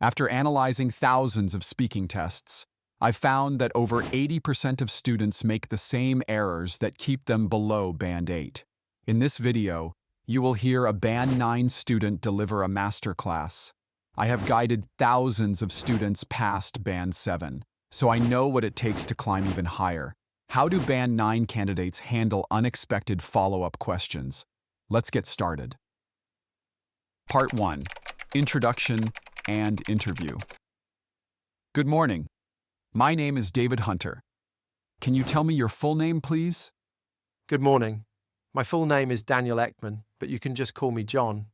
After analyzing thousands of speaking tests, I found that over 80% of students make the same errors that keep them below Band 8. In this video, you will hear a Band 9 student deliver a masterclass. I have guided thousands of students past Band 7, so I know what it takes to climb even higher. How do Band 9 candidates handle unexpected follow-up questions? Let's get started. Part 1. Introduction and Interview. Good morning. My name is David Hunter. Can you tell me your full name, please? Good morning. My full name is Daniel Ekman, but you can just call me John.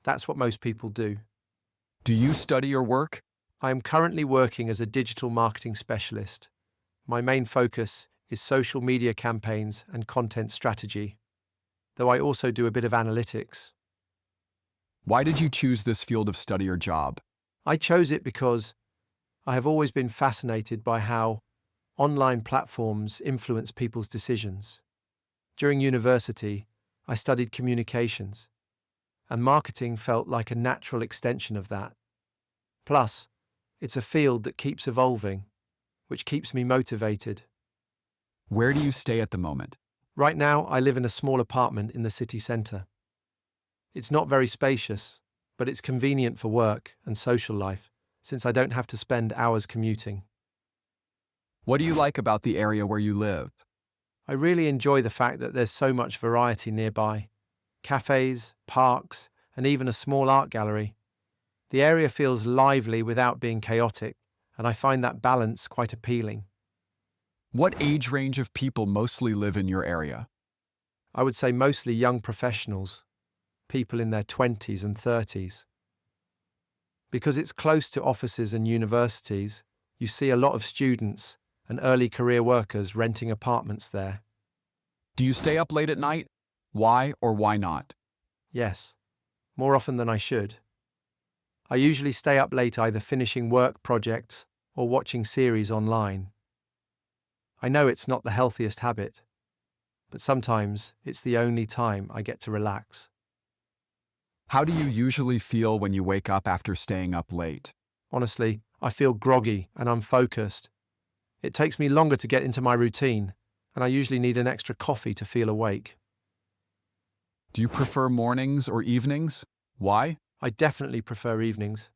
That's what most people do. Do you study or work? I am currently working as a digital marketing specialist. My main focus is social media campaigns and content strategy, though I also do a bit of analytics. Why did you choose this field of study or job? I chose it because I have always been fascinated by how online platforms influence people's decisions. During university, I studied communications, and marketing felt like a natural extension of that. Plus, it's a field that keeps evolving, which keeps me motivated. Where do you stay at the moment? Right now, I live in a small apartment in the city centre. It's not very spacious, but it's convenient for work and social life, since I don't have to spend hours commuting. What do you like about the area where you live? I really enjoy the fact that there's so much variety nearby. Cafes, parks, and even a small art gallery. The area feels lively without being chaotic, and I find that balance quite appealing. What age range of people mostly live in your area? I would say mostly young professionals, people in their 20s and 30s. Because it's close to offices and universities, you see a lot of students and early career workers renting apartments there. Do you stay up late at night? Why or why not? Yes, more often than I should. I usually stay up late either finishing work projects or watching series online. I know it's not the healthiest habit, but sometimes it's the only time I get to relax. How do you usually feel when you wake up after staying up late? Honestly, I feel groggy and unfocused. It takes me longer to get into my routine, and I usually need an extra coffee to feel awake. Do you prefer mornings or evenings? Why? I definitely prefer evenings.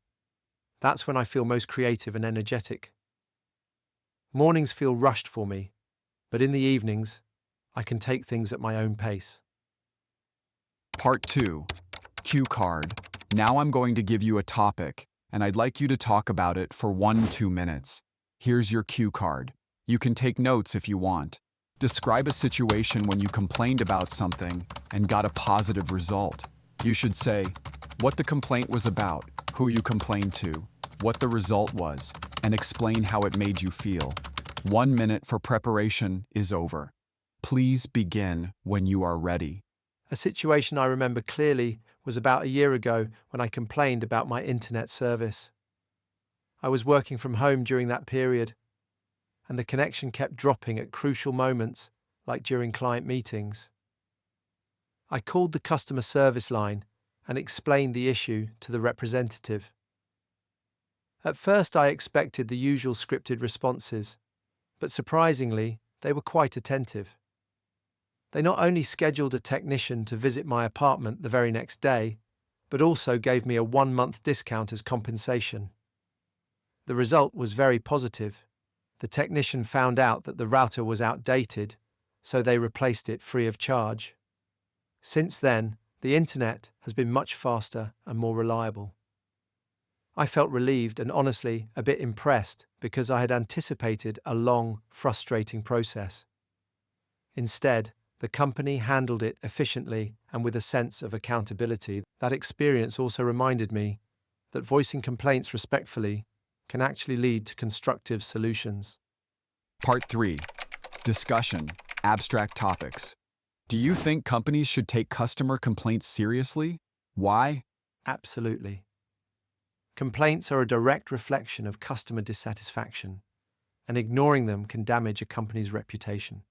That's when I feel most creative and energetic. Mornings feel rushed for me, but in the evenings, I can take things at my own pace. Part 2. Cue card. Now I'm going to give you a topic, and I'd like you to talk about it for 1-2 minutes. Here's your cue card. You can take notes if you want. Describe a situation when you complained about something and got a positive result. You should say what the complaint was about, who you complained to, what the result was, and explain how it made you feel. 1 minute for preparation is over. Please begin when you are ready. A situation I remember clearly was about a year ago when I complained about my internet service. I was working from home during that period, and the connection kept dropping at crucial moments, like during client meetings. I called the customer service line and explained the issue to the representative. At first, I expected the usual scripted responses, but surprisingly, they were quite attentive. They not only scheduled a technician to visit my apartment the very next day, but also gave me a 1-month discount as compensation. The result was very positive. The technician found out that the router was outdated, so they replaced it free of charge. Since then, the internet has been much faster and more reliable. I felt relieved and honestly a bit impressed because I had anticipated a long, frustrating process. Instead, the company handled it efficiently and with a sense of accountability. That experience also reminded me that voicing complaints respectfully can actually lead to constructive solutions. Part 3. Discussion. Abstract topics. Do you think companies should take customer complaints seriously? Why? Absolutely. Complaints are a direct reflection of customer dissatisfaction, and ignoring them can damage a company's reputation.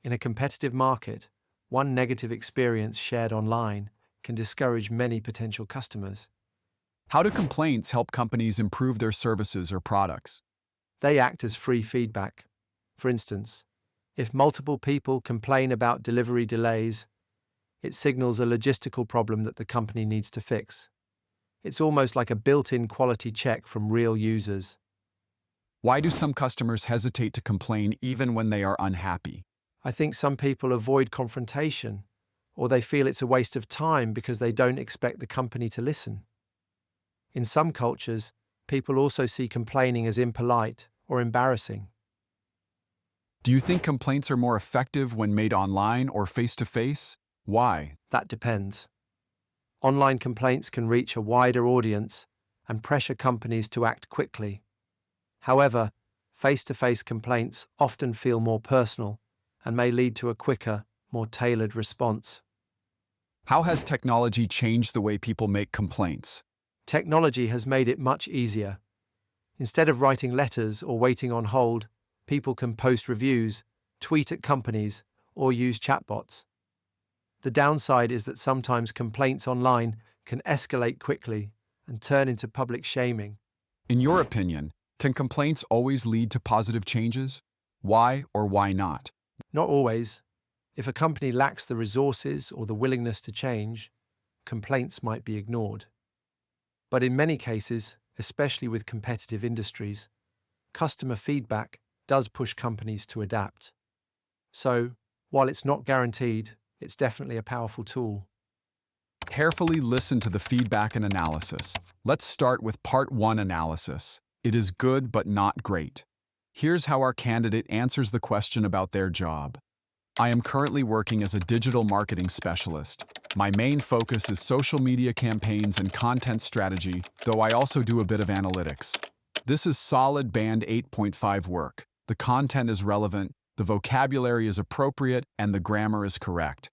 In a competitive market, one negative experience shared online can discourage many potential customers. How do complaints help companies improve their services or products? They act as free feedback. For instance, if multiple people complain about delivery delays, it signals a logistical problem that the company needs to fix. It's almost like a built-in quality check from real users. Why do some customers hesitate to complain even when they are unhappy? I think some people avoid confrontation, or they feel it's a waste of time because they don't expect the company to listen. In some cultures, people also see complaining as impolite or embarrassing. Do you think complaints are more effective when made online or face-to-face? Why? That depends. Online complaints can reach a wider audience and pressure companies to act quickly. However, face-to-face complaints often feel more personal and may lead to a quicker, more tailored response. How has technology changed the way people make complaints? Technology has made it much easier. Instead of writing letters or waiting on hold, people can post reviews, tweet at companies, or use chatbots. The downside is that sometimes complaints online can escalate quickly and turn into public shaming. In your opinion, can complaints always lead to positive changes? Why or why not? Not always. If a company lacks the resources or the willingness to change, complaints might be ignored. But in many cases, especially with competitive industries, customer feedback does push companies to adapt. So, while it's not guaranteed, it's definitely a powerful tool. Carefully listen to the feedback and analysis. Let's start with Part 1 analysis. It is good but not great. Here's how our candidate answers the question about their job. I am currently working as a digital marketing specialist. My main focus is social media campaigns and content strategy, though I also do a bit of analytics. This is solid Band 8.5 work. The content is relevant, the vocabulary is appropriate, and the grammar is correct.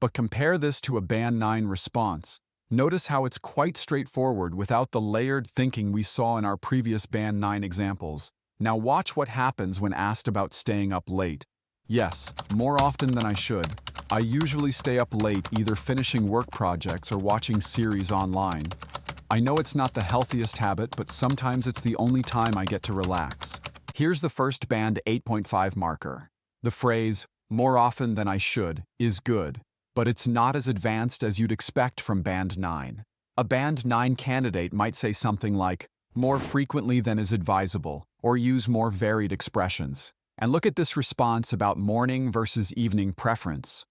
But compare this to a Band 9 response. Notice how it's quite straightforward without the layered thinking we saw in our previous Band 9 examples. Now watch what happens when asked about staying up late. Yes, more often than I should. I usually stay up late either finishing work projects or watching series online. I know it's not the healthiest habit, but sometimes it's the only time I get to relax. Here's the first Band 8.5 marker. The phrase, more often than I should, is good, but it's not as advanced as you'd expect from Band 9. A Band 9 candidate might say something like, more frequently than is advisable, or use more varied expressions. And look at this response about morning versus evening preference.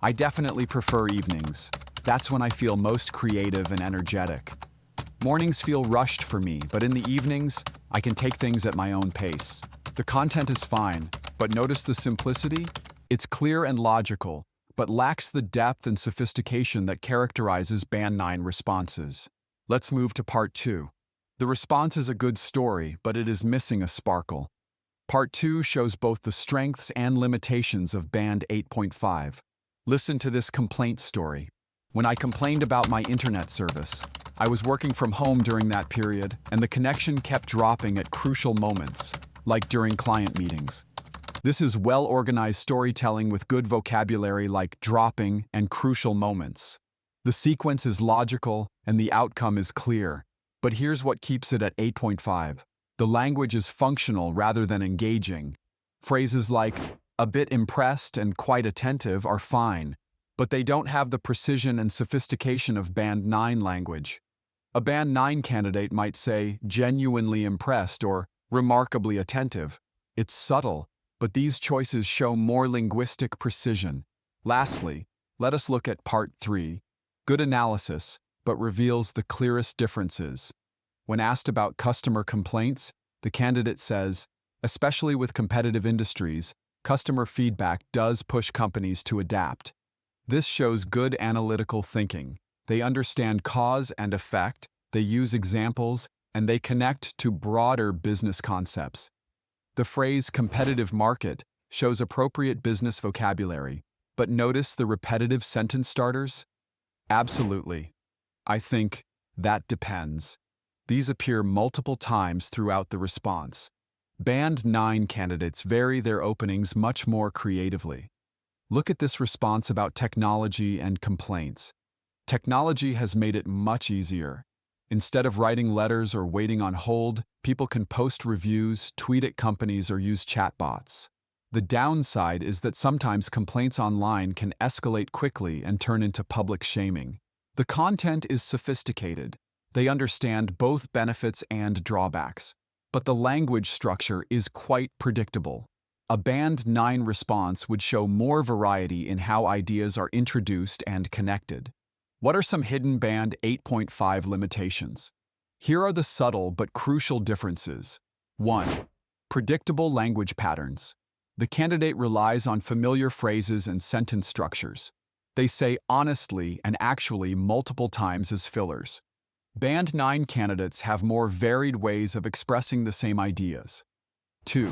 I definitely prefer evenings. That's when I feel most creative and energetic. Mornings feel rushed for me, but in the evenings, I can take things at my own pace. The content is fine, but notice the simplicity? It's clear and logical, but lacks the depth and sophistication that characterizes Band 9 responses. Let's move to Part 2. The response is a good story, but it is missing a sparkle. Part 2 shows both the strengths and limitations of Band 8.5. Listen to this complaint story. When I complained about my internet service, I was working from home during that period, and the connection kept dropping at crucial moments, like during client meetings. This is well-organized storytelling with good vocabulary like dropping and crucial moments. The sequence is logical, and the outcome is clear. But here's what keeps it at 8.5. The language is functional rather than engaging. Phrases like, a bit impressed and quite attentive are fine, but they don't have the precision and sophistication of Band 9 language. A Band 9 candidate might say, genuinely impressed or remarkably attentive. It's subtle, but these choices show more linguistic precision. Lastly, let us look at Part 3. Good analysis, but reveals the clearest differences. When asked about customer complaints, the candidate says, especially with competitive industries, customer feedback does push companies to adapt. This shows good analytical thinking. They understand cause and effect, they use examples, and they connect to broader business concepts. The phrase competitive market shows appropriate business vocabulary, but notice the repetitive sentence starters? Absolutely. I think that depends. These appear multiple times throughout the response. Band 9 candidates vary their openings much more creatively. Look at this response about technology and complaints. Technology has made it much easier. Instead of writing letters or waiting on hold, people can post reviews, tweet at companies, or use chatbots. The downside is that sometimes complaints online can escalate quickly and turn into public shaming. The content is sophisticated. They understand both benefits and drawbacks. But the language structure is quite predictable. A Band 9 response would show more variety in how ideas are introduced and connected. What are some hidden Band 8.5 limitations? Here are the subtle but crucial differences. 1. Predictable language patterns. The candidate relies on familiar phrases and sentence structures. They say honestly and actually multiple times as fillers. Band 9 candidates have more varied ways of expressing the same ideas. 2.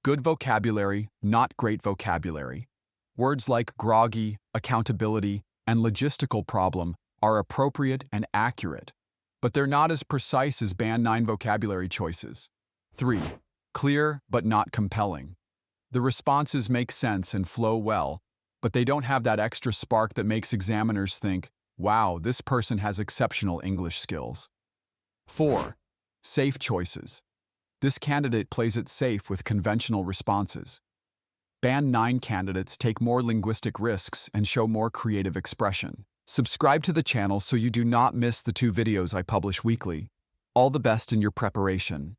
Good vocabulary, not great vocabulary. Words like groggy, accountability, and logistical problem are appropriate and accurate, but they're not as precise as Band 9 vocabulary choices. 3. Clear but not compelling. The responses make sense and flow well, but they don't have that extra spark that makes examiners think, wow, this person has exceptional English skills. 4. Safe choices. This candidate plays it safe with conventional responses. Band 9 candidates take more linguistic risks and show more creative expression. Subscribe to the channel so you do not miss the 2 videos I publish weekly. All the best in your preparation.